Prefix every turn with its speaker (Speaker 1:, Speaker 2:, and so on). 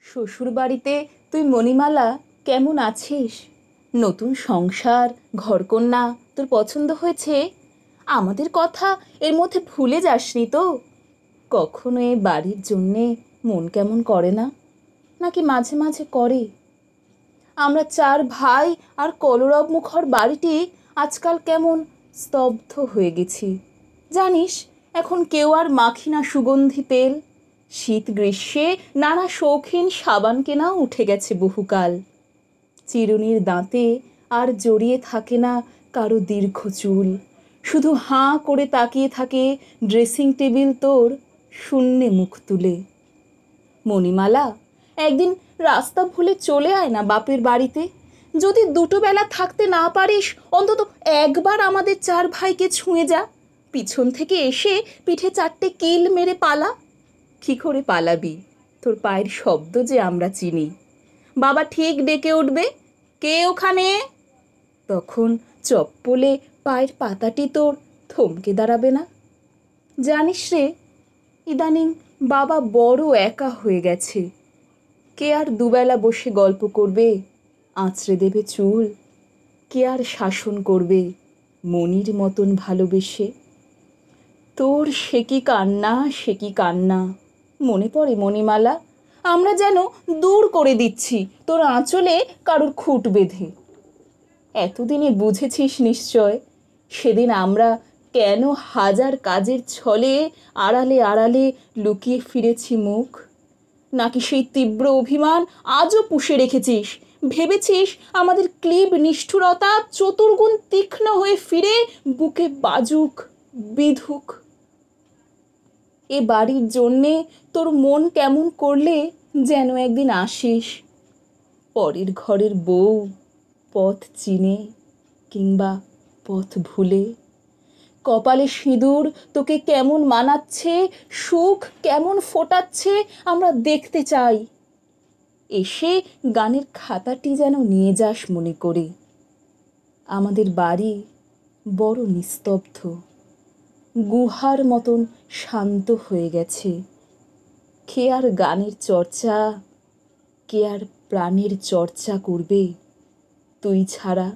Speaker 1: শ্বশুরবাড়িতে তুই মণিমালা কেমন আছিস? নতুন সংসার, ঘরকন্না তোর পছন্দ হয়েছে? আমাদের কথা এর মধ্যে ভুলে যাসনি তো? কখনো এ বাড়ির জন্যে মন কেমন করে না, নাকি মাঝে মাঝে করে? আমরা চার ভাই আর কলরব মুখর বাড়িটি আজকাল কেমন স্তব্ধ হয়ে গেছি জানিস। এখন কেউ আর মাখি না সুগন্ধি তেল। শীত গ্রীষ্মে নানা শৌখিন সাবান কেনাও উঠে গেছে বহুকাল। চিরুনির দাঁতে আর জড়িয়ে থাকে না কারো দীর্ঘ চুল। শুধু হাঁ করে তাকিয়ে থাকে ড্রেসিং টেবিল তোর শূন্যে মুখ তুলে। মণিমালা, একদিন রাস্তা ভুলে চলে আয় না বাপের বাড়িতে। যদি দুটো বেলা থাকতে না পারিস, অন্তত একবার আমাদের চার ভাইকে ছুঁয়ে যা। পিছন থেকে এসে পিঠে চারটে কিল মেরে পালা। কি করে পালাবি? তোর পায়ের শব্দ যে আমরা চিনি। বাবা ঠিক ডেকে উঠবে, কে ওখানে? তখন চপ্পলে পায়ের পাতাটি তোর থমকে দাঁড়াবে না? জানিস রে, ইদানিং বাবা বড় একা হয়ে গেছে। কে আর দুবেলা বসে গল্প করবে, আঁচড়ে দেবে চুল? কে আর শাসন করবে মনির মতন ভালোবেসে? তোর সে কি কান্না, সে কি কান্না! মনে পড়ে মণিমালা, আমরা যেন দূর করে দিচ্ছি তোর আঁচলে কারোর খুঁট বেঁধে। এতদিনে বুঝেছিস নিশ্চয়, সেদিন আমরা কেন হাজার কাজের ছলে আড়ালে আড়ালে লুকিয়ে ফিরেছি মুখ। নাকি সেই তীব্র অভিমান আজও পুষে রেখেছিস? ভেবেছিস আমাদের ক্লীব নিষ্ঠুরতা চতুর্গুণ তীক্ষ্ণ হয়ে ফিরে বুকে বাজুক, বিধুক? এ বাড়ির জন্যে তোর মন কেমন করলে যেন একদিন আসিস, পরের ঘরের বউ, পথ চিনে কিংবা পথ ভুলে। কপালে সিঁদুর তোকে কেমন মানাচ্ছে, সুখ কেমন ফোটাচ্ছে আমরা দেখতে চাই। এসে গানের খাতাটি যেন নিয়ে যাস মনে করে। আমাদের বাড়ি বড় নিস্তব্ধ, গুহার মতন শান্ত হয়ে গেছে। কে আর গানের চর্চা, কে আর প্রাণের চর্চা করবে তুই ছাড়া?